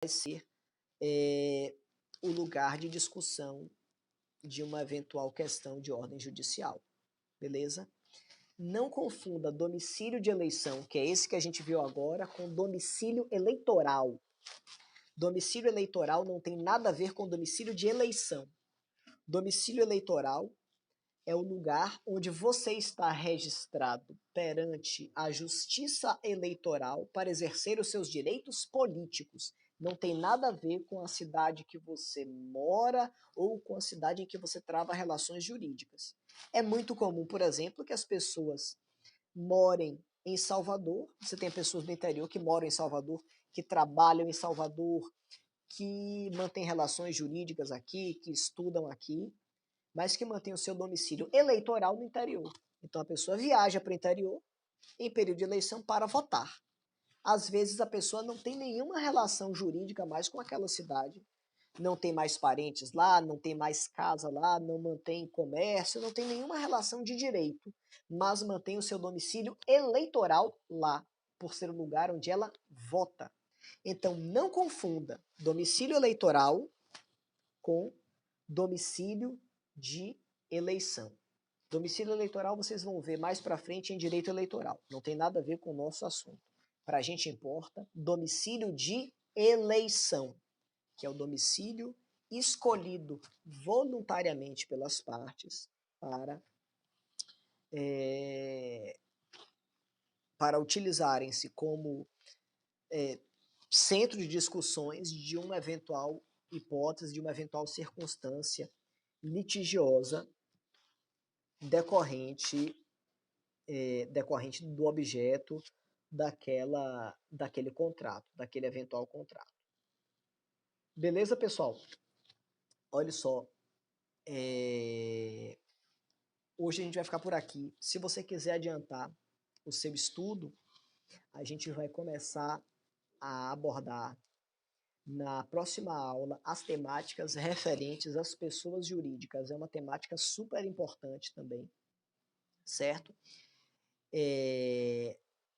ser o lugar de discussão de uma eventual questão de ordem judicial, beleza? Não confunda domicílio de eleição, que é esse que a gente viu agora, com domicílio eleitoral. Domicílio eleitoral não tem nada a ver com domicílio de eleição. Domicílio eleitoral é o lugar onde você está registrado perante a Justiça Eleitoral para exercer os seus direitos políticos. Não tem nada a ver com a cidade que você mora ou com a cidade em que você trava relações jurídicas. É muito comum, por exemplo, que as pessoas morem em Salvador. Você tem pessoas do interior que moram em Salvador, que trabalham em Salvador, que mantêm relações jurídicas aqui, que estudam aqui, mas que mantém o seu domicílio eleitoral no interior. Então a pessoa viaja para o interior em período de eleição para votar. Às vezes a pessoa não tem nenhuma relação jurídica mais com aquela cidade, não tem mais parentes lá, não tem mais casa lá, não mantém comércio, não tem nenhuma relação de direito, mas mantém o seu domicílio eleitoral lá, por ser o lugar onde ela vota. Então não confunda domicílio eleitoral com domicílio de eleição. Domicílio eleitoral vocês vão ver mais para frente em direito eleitoral. Não tem nada a ver com o nosso assunto. Para a gente importa domicílio de eleição, que é o domicílio escolhido voluntariamente pelas partes para utilizarem-se como centro de discussões de uma eventual hipótese, de uma eventual circunstância litigiosa decorrente do objeto daquele contrato, daquele eventual contrato. Beleza, pessoal? Olha só, hoje a gente vai ficar por aqui. Se você quiser adiantar o seu estudo, a gente vai começar a abordar na próxima aula as temáticas referentes às pessoas jurídicas. É uma temática super importante também, certo?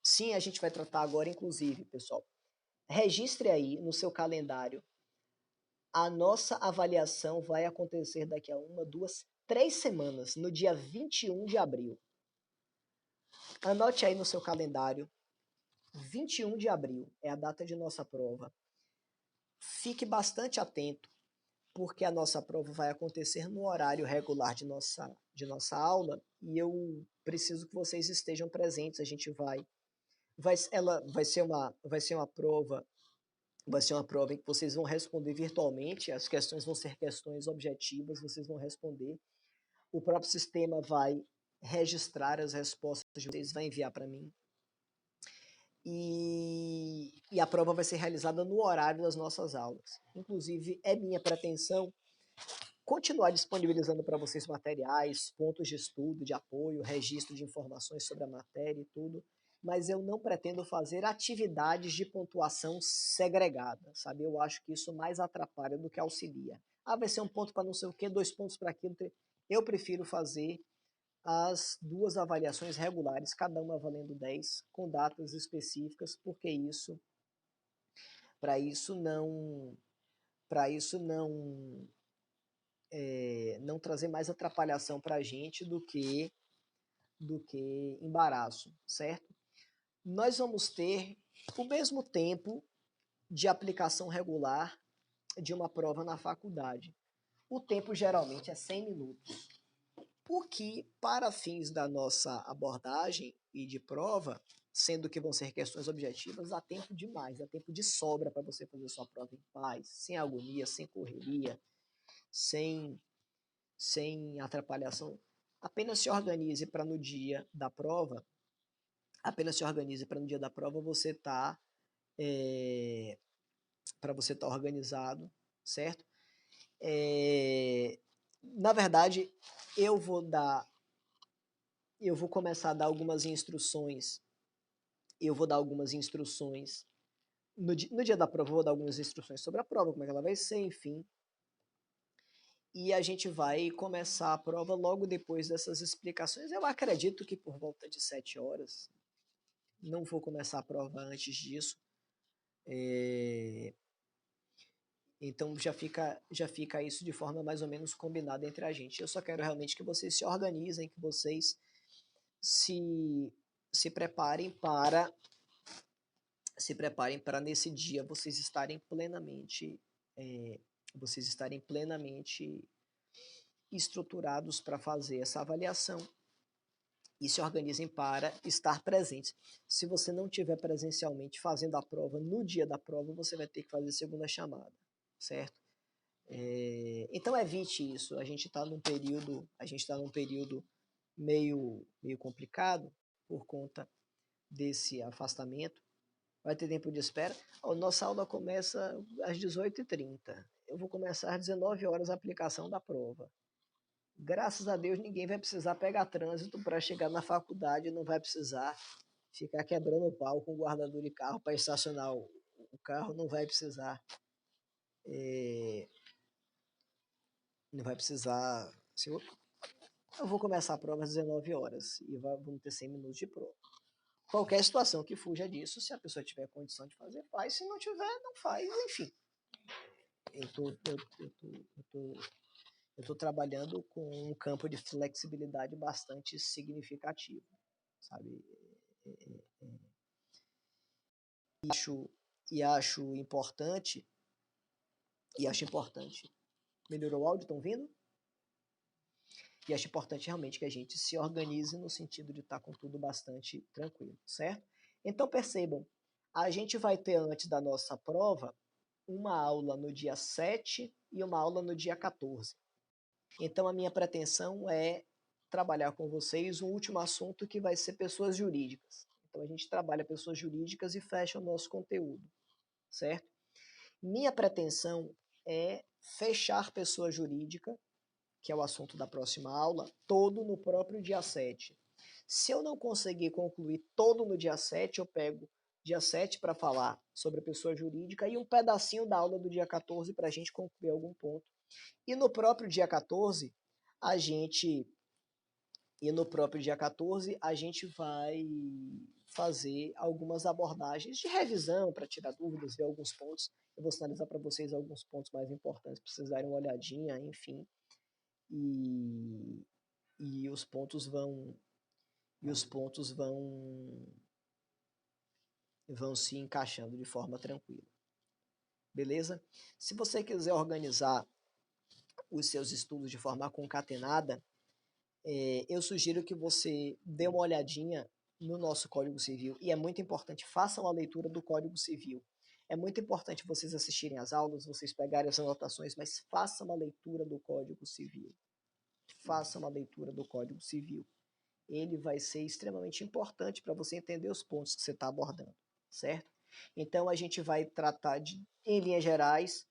Sim, a gente vai tratar agora, inclusive, pessoal, registre aí no seu calendário. A nossa avaliação vai acontecer daqui a 1, 2, 3 semanas, no dia 21 de abril. Anote aí no seu calendário, 21 de abril é a data de nossa prova. Fique bastante atento, porque a nossa prova vai acontecer no horário regular de nossa aula e eu preciso que vocês estejam presentes. A gente vai ser uma prova em que vocês vão responder virtualmente, as questões vão ser questões objetivas, vocês vão responder. O próprio sistema vai registrar as respostas de vocês, vai enviar para mim. E a prova vai ser realizada no horário das nossas aulas. Inclusive, é minha pretensão continuar disponibilizando para vocês materiais, pontos de estudo, de apoio, registro de informações sobre a matéria e tudo, mas eu não pretendo fazer atividades de pontuação segregada, sabe? Eu acho que isso mais atrapalha do que auxilia. Vai ser um ponto para não sei o quê, 2 pontos para aquilo. Eu prefiro fazer as 2 avaliações regulares, cada uma valendo 10, com datas específicas, porque para isso não trazer mais atrapalhação para a gente do que embaraço, certo? Nós vamos ter o mesmo tempo de aplicação regular de uma prova na faculdade. O tempo geralmente é 100 minutos. O que, para fins da nossa abordagem e de prova, sendo que vão ser questões objetivas, dá tempo demais, dá tempo de sobra para você fazer sua prova em paz, sem agonia, sem correria, sem atrapalhação. Apenas se organize para no dia da prova, você estar organizado, certo? Na verdade, eu vou começar a dar algumas instruções. No dia da prova, eu vou dar algumas instruções sobre a prova, como é que ela vai ser, enfim. E a gente vai começar a prova logo depois dessas explicações. Eu acredito que por volta de 7 horas. Não vou começar a prova antes disso. Então já fica isso de forma mais ou menos combinada entre a gente. Eu só quero realmente que vocês se organizem, que vocês se preparem para nesse dia vocês estarem plenamente estruturados para fazer essa avaliação e se organizem para estar presentes. Se você não estiver presencialmente fazendo a prova, no dia da prova você vai ter que fazer segunda chamada, certo? Então evite isso. A gente está num período meio complicado por conta desse afastamento. Vai ter tempo de espera. Nossa aula começa às 18h30. Eu vou começar às 19 horas a aplicação da prova. Graças a Deus ninguém vai precisar pegar trânsito para chegar na faculdade, não vai precisar ficar quebrando o pau com o guardador de carro para estacionar o carro, não vai precisar. Não vai precisar. Eu vou começar a prova às 19 horas e vamos ter 100 minutos de prova. Qualquer situação que fuja disso, se a pessoa tiver condição de fazer, faz. Se não tiver, não faz. Enfim, eu tô trabalhando com um campo de flexibilidade bastante significativo, sabe? Acho importante. Melhorou o áudio? Estão vindo? E acho importante realmente que a gente se organize no sentido de estar com tudo bastante tranquilo, certo? Então percebam, a gente vai ter antes da nossa prova uma aula no dia 7 e uma aula no dia 14. Então a minha pretensão é trabalhar com vocês um último assunto que vai ser pessoas jurídicas. Então a gente trabalha pessoas jurídicas e fecha o nosso conteúdo, certo? Minha pretensão é fechar pessoa jurídica, que é o assunto da próxima aula, todo no próprio dia 7. Se eu não conseguir concluir todo no dia 7, eu pego dia 7 para falar sobre a pessoa jurídica e um pedacinho da aula do dia 14 para a gente concluir algum ponto. E no próprio dia 14, a gente vai fazer algumas abordagens de revisão para tirar dúvidas, ver alguns pontos. Eu vou sinalizar para vocês alguns pontos mais importantes para vocês darem uma olhadinha, enfim. E os pontos vão se encaixando de forma tranquila. Beleza? Se você quiser organizar os seus estudos de forma concatenada, eu sugiro que você dê uma olhadinha no nosso Código Civil. E é muito importante, façam a leitura do Código Civil. É muito importante vocês assistirem às aulas, vocês pegarem as anotações, mas façam a leitura do Código Civil. Façam a leitura do Código Civil. Ele vai ser extremamente importante para você entender os pontos que você está abordando, certo? Então a gente vai tratar, em linhas gerais,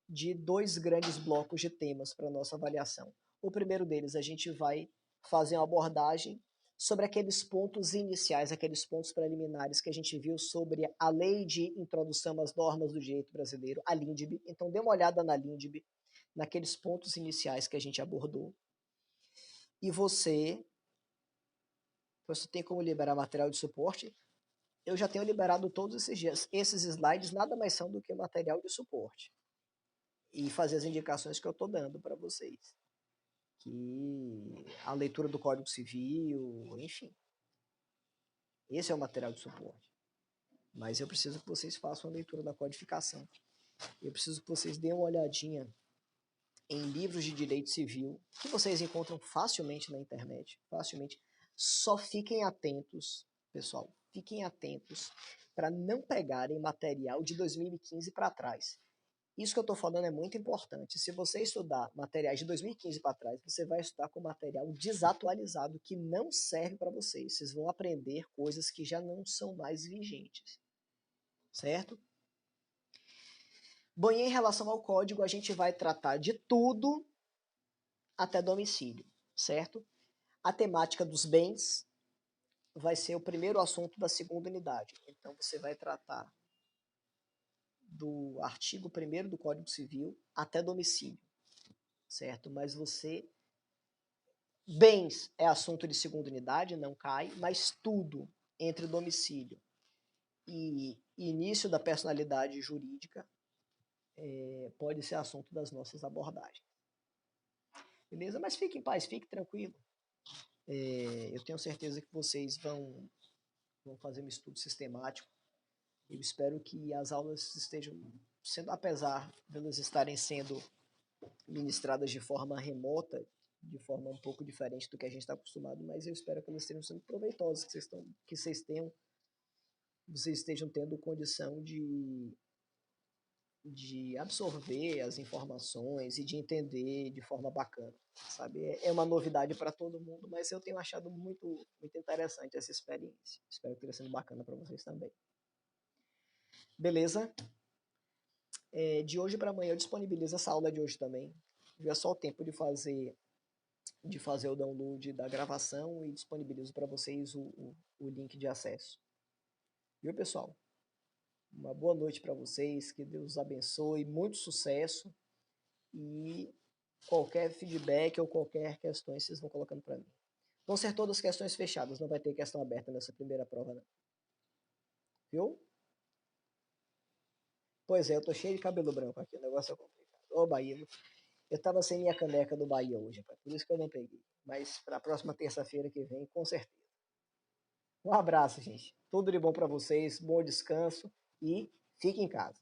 de 2 grandes blocos de temas para a nossa avaliação. O primeiro deles, a gente vai fazer uma abordagem sobre aqueles pontos iniciais, aqueles pontos preliminares que a gente viu sobre a Lei de Introdução às Normas do Direito Brasileiro, a LINDB. Então dê uma olhada na LINDB, naqueles pontos iniciais que a gente abordou. E você tem como liberar material de suporte. Eu já tenho liberado todos esses dias. Esses slides nada mais são do que material de suporte. E fazer as indicações que eu estou dando para vocês. Que a leitura do Código Civil, enfim. Esse é o material de suporte. Mas eu preciso que vocês façam a leitura da codificação. Eu preciso que vocês deem uma olhadinha em livros de direito civil, que vocês encontram facilmente na internet. Facilmente. Só fiquem atentos, pessoal. Fiquem atentos para não pegarem material de 2015 para trás. Isso que eu estou falando é muito importante. Se você estudar materiais de 2015 para trás, você vai estudar com material desatualizado que não serve para vocês. Vocês vão aprender coisas que já não são mais vigentes. Certo? Bom, e em relação ao código, a gente vai tratar de tudo até domicílio, certo? A temática dos bens vai ser o primeiro assunto da segunda unidade. Então, você vai tratar do artigo 1º do Código Civil até domicílio, certo? Mas bens é assunto de segunda unidade, não cai, mas tudo entre domicílio e início da personalidade jurídica pode ser assunto das nossas abordagens. Beleza? Mas fique em paz, fique tranquilo. Eu tenho certeza que vocês vão fazer um estudo sistemático. Eu espero que as aulas estejam sendo, apesar de elas estarem sendo ministradas de forma remota, de forma um pouco diferente do que a gente está acostumado, mas eu espero que elas estejam sendo proveitosas, que vocês estejam tendo condição de absorver as informações e de entender de forma bacana, sabe? É uma novidade para todo mundo, mas eu tenho achado muito interessante essa experiência. Espero que tenha sido bacana para vocês também. Beleza? De hoje para amanhã eu disponibilizo essa aula de hoje também. Já só o tempo de fazer o download da gravação e disponibilizo para vocês o link de acesso. Viu, pessoal? Uma boa noite para vocês, que Deus os abençoe, muito sucesso e qualquer feedback ou qualquer questão vocês vão colocando para mim. Vão ser todas questões fechadas, não vai ter questão aberta nessa primeira prova, não. Viu? Pois é, eu tô cheio de cabelo branco aqui, o negócio é complicado. Ô, Bahia, eu tava sem minha caneca do Bahia hoje, por isso que eu não peguei. Mas para a próxima terça-feira que vem, com certeza. Um abraço, gente. Tudo de bom para vocês, bom descanso e fique em casa.